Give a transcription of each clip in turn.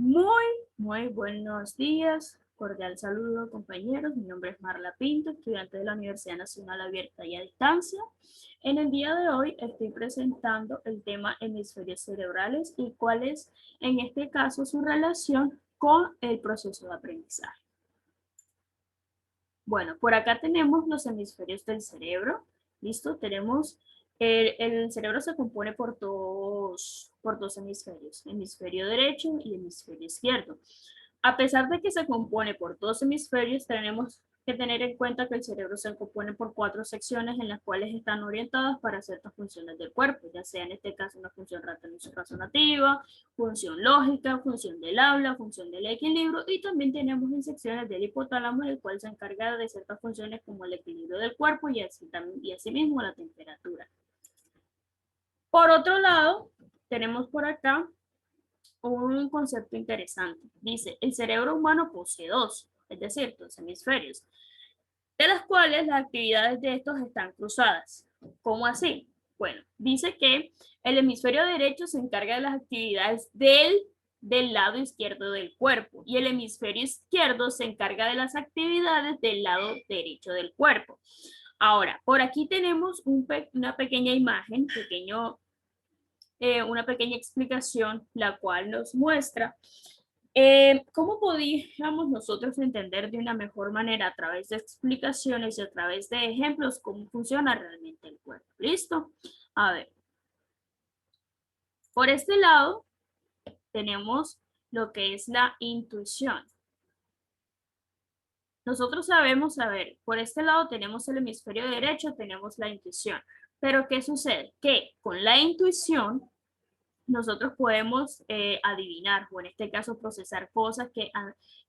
Muy, muy buenos días. Cordial saludo, compañeros. Mi nombre es Marla Pinto, estudiante de la Universidad Nacional Abierta y a Distancia. En el día de hoy estoy presentando el tema hemisferios cerebrales y cuál es, en este caso, su relación con el proceso de aprendizaje. Bueno, por acá tenemos los hemisferios del cerebro. ¿Listo? Tenemos, el cerebro se compone por dos hemisferios, hemisferio derecho y hemisferio izquierdo. A pesar de que se compone por dos hemisferios, tenemos que tener en cuenta que el cerebro se compone por cuatro secciones en las cuales están orientadas para ciertas funciones del cuerpo, ya sea en este caso una función razonativa, función lógica, función del habla, función del equilibrio, y también tenemos en secciones del hipotálamo, el cual se encarga de ciertas funciones como el equilibrio del cuerpo y asimismo la temperatura. Por otro lado, tenemos por acá un concepto interesante. Dice, el cerebro humano posee dos, es decir, dos hemisferios, de las cuales las actividades de estos están cruzadas. ¿Cómo así? Bueno, dice que el hemisferio derecho se encarga de las actividades del lado izquierdo del cuerpo y el hemisferio izquierdo se encarga de las actividades del lado derecho del cuerpo. Ahora, por aquí tenemos una pequeña imagen, una pequeña explicación, la cual nos muestra cómo podríamos nosotros entender de una mejor manera a través de explicaciones y a través de ejemplos cómo funciona realmente el cuerpo. ¿Listo? A ver, por este lado tenemos lo que es la intuición. Nosotros sabemos, a ver, por este lado tenemos el hemisferio derecho, tenemos la intuición. Pero ¿qué sucede? Que con la intuición nosotros podemos adivinar o en este caso procesar cosas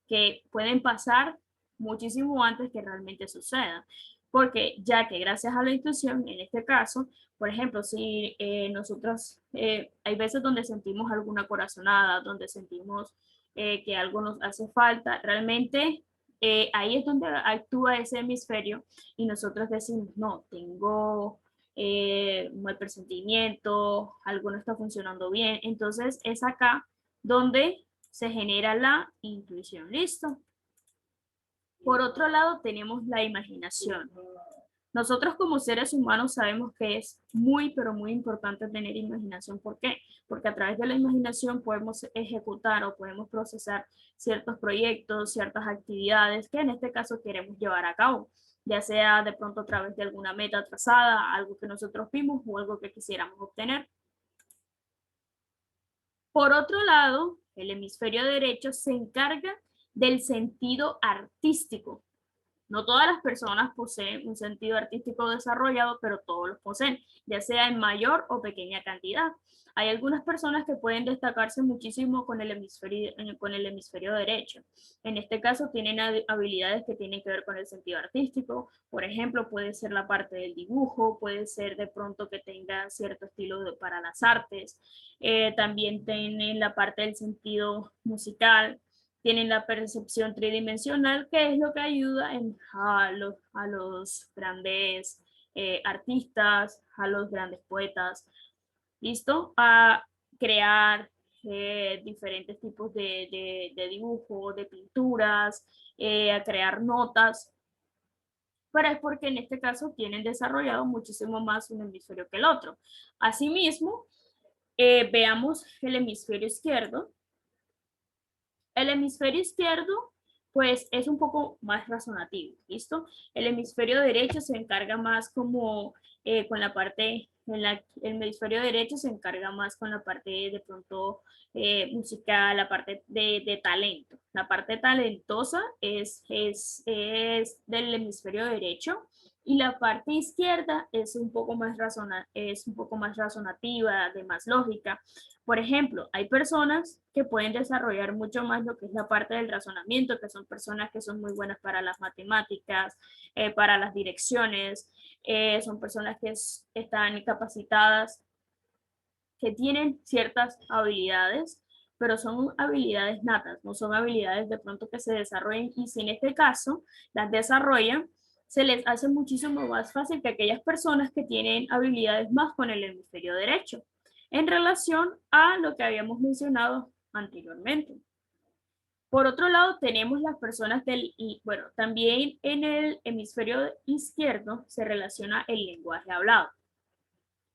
que pueden pasar muchísimo antes que realmente sucedan. Porque ya que gracias a la intuición, en este caso, por ejemplo, si nosotros, hay veces donde sentimos alguna corazonada, donde sentimos que algo nos hace falta, realmente ahí es donde actúa ese hemisferio y nosotros decimos, no, tengo un mal presentimiento, algo no está funcionando bien. Entonces es acá donde se genera la intuición. ¿Listo? Por otro lado tenemos la imaginación. Nosotros como seres humanos sabemos que es muy, pero muy importante tener imaginación. ¿Por qué? Porque a través de la imaginación podemos ejecutar o podemos procesar ciertos proyectos, ciertas actividades que en este caso queremos llevar a cabo, ya sea de pronto a través de alguna meta trazada, algo que nosotros vimos o algo que quisiéramos obtener. Por otro lado, el hemisferio derecho se encarga del sentido artístico. No todas las personas poseen un sentido artístico desarrollado, pero todos los poseen, ya sea en mayor o pequeña cantidad. Hay algunas personas que pueden destacarse muchísimo con el hemisferio derecho. En este caso tienen habilidades que tienen que ver con el sentido artístico. Por ejemplo, puede ser la parte del dibujo, puede ser de pronto que tenga cierto estilo para las artes. También tienen la parte del sentido musical, tienen la percepción tridimensional, que es lo que ayuda a los grandes artistas, a los grandes poetas, ¿listo? A crear diferentes tipos de dibujo, de pinturas, a crear notas, pero es porque en este caso tienen desarrollado muchísimo más un hemisferio que el otro. Asimismo, veamos el hemisferio izquierdo. El hemisferio izquierdo, pues es un poco más razonativo, ¿listo? El hemisferio derecho se encarga más como con la parte, el hemisferio derecho se encarga más con la parte de pronto musical, la parte de talento. La parte talentosa es del hemisferio derecho y la parte izquierda es es un poco más razonativa, de más lógica. Por ejemplo, hay personas que pueden desarrollar mucho más lo que es la parte del razonamiento, que son personas que son muy buenas para las matemáticas, para las direcciones, son personas que están capacitadas, que tienen ciertas habilidades, pero son habilidades natas, no son habilidades de pronto que se desarrollen y si en este caso las desarrollan, se les hace muchísimo más fácil que aquellas personas que tienen habilidades más con el hemisferio derecho en relación a lo que habíamos mencionado anteriormente. Por otro lado, tenemos las personas bueno, también en el hemisferio izquierdo se relaciona el lenguaje hablado.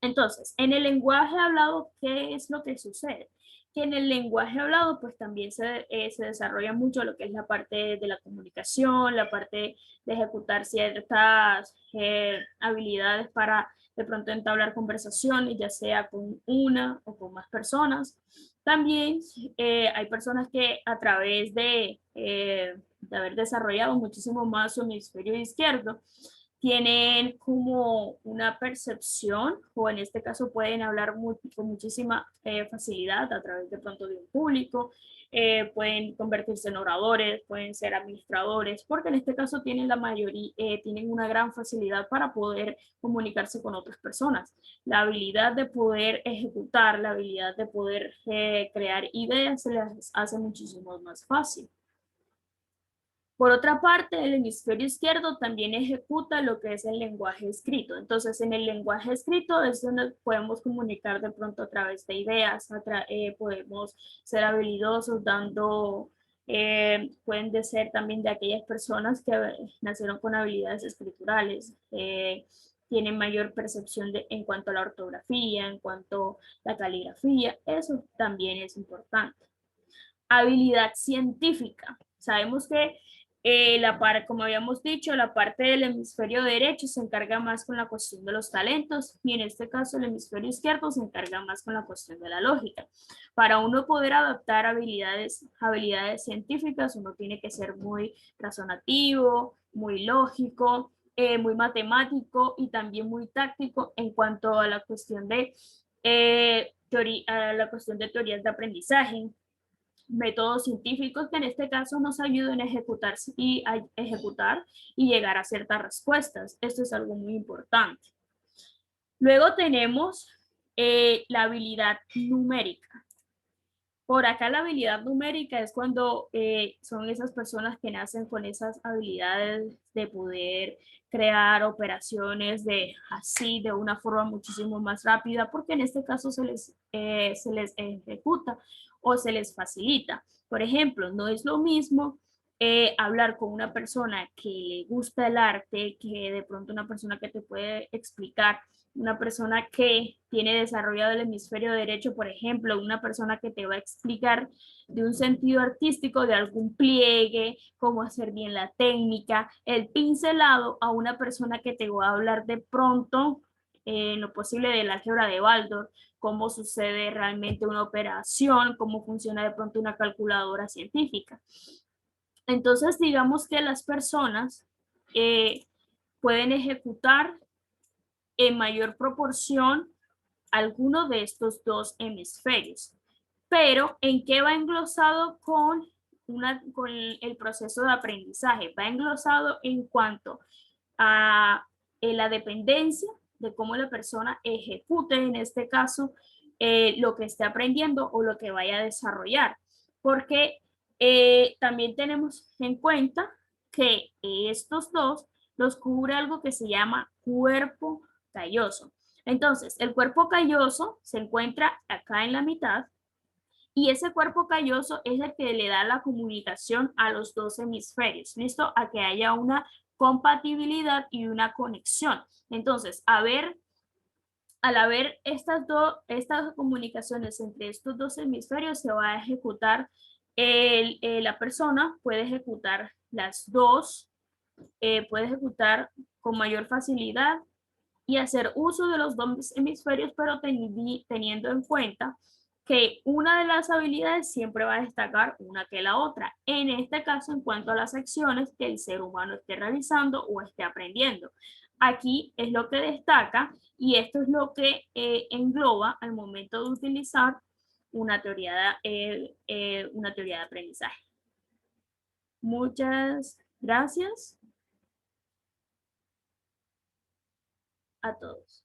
Entonces, en el lenguaje hablado, ¿qué es lo que sucede? Que en el lenguaje hablado, pues también se desarrolla mucho lo que es la parte de la comunicación, la parte de ejecutar ciertas habilidades para de pronto entablar conversaciones, ya sea con una o con más personas. También hay personas que a través de haber desarrollado muchísimo más su hemisferio izquierdo, tienen como una percepción, o en este caso pueden hablar con muchísima facilidad a través de pronto de un público, pueden convertirse en oradores, pueden ser administradores, porque en este caso tienen la mayoría, tienen una gran facilidad para poder comunicarse con otras personas. La habilidad de poder ejecutar, la habilidad de poder crear ideas se les hace muchísimo más fácil. Por otra parte, el hemisferio izquierdo también ejecuta lo que es el lenguaje escrito. Entonces, en el lenguaje escrito es donde podemos comunicar de pronto a través de ideas, podemos ser habilidosos dando, pueden de ser también de aquellas personas que nacieron con habilidades escriturales, tienen mayor percepción en cuanto a la ortografía, en cuanto a la caligrafía, eso también es importante. Habilidad científica. Sabemos que como habíamos dicho, la parte del hemisferio derecho se encarga más con la cuestión de los talentos y en este caso el hemisferio izquierdo se encarga más con la cuestión de la lógica. Para uno poder adaptar habilidades científicas, uno tiene que ser muy razonativo, muy lógico, muy matemático y también muy táctico en cuanto a la cuestión a la cuestión de teorías de aprendizaje, métodos científicos que en este caso nos ayuden a ejecutar y llegar a ciertas respuestas. Esto es algo muy importante. Luego tenemos la habilidad numérica. Por acá la habilidad numérica es cuando son esas personas que nacen con esas habilidades de poder crear operaciones de una forma muchísimo más rápida, porque en este caso se les ejecuta o se les facilita. Por ejemplo, no es lo mismo hablar con una persona que le gusta el arte, que de pronto una persona que te puede explicar, una persona que tiene desarrollado el hemisferio derecho, por ejemplo, una persona que te va a explicar de un sentido artístico, de algún pliegue, cómo hacer bien la técnica, el pincelado, a una persona que te va a hablar de pronto en lo posible del álgebra de Baldor, cómo sucede realmente una operación, cómo funciona de pronto una calculadora científica. Entonces, digamos que las personas pueden ejecutar en mayor proporción alguno de estos dos hemisferios. Pero, ¿en qué va englosado con el proceso de aprendizaje? Va englosado en cuanto a la dependencia de cómo la persona ejecute, en este caso, lo que esté aprendiendo o lo que vaya a desarrollar. Porque también tenemos en cuenta que estos dos los cubre algo que se llama cuerpo calloso. Entonces, el cuerpo calloso se encuentra acá en la mitad y ese cuerpo calloso es el que le da la comunicación a los dos hemisferios, ¿listo? A que haya una compatibilidad y una conexión. Entonces, al haber estas comunicaciones entre estos dos hemisferios, se va a ejecutar, la persona puede ejecutar las dos, puede ejecutar con mayor facilidad y hacer uso de los dos hemisferios, pero teniendo en cuenta que una de las habilidades siempre va a destacar una que la otra. En este caso, en cuanto a las acciones que el ser humano esté realizando o esté aprendiendo. Aquí es lo que destaca y esto es lo que engloba al momento de utilizar una teoría de aprendizaje. Muchas gracias a todos.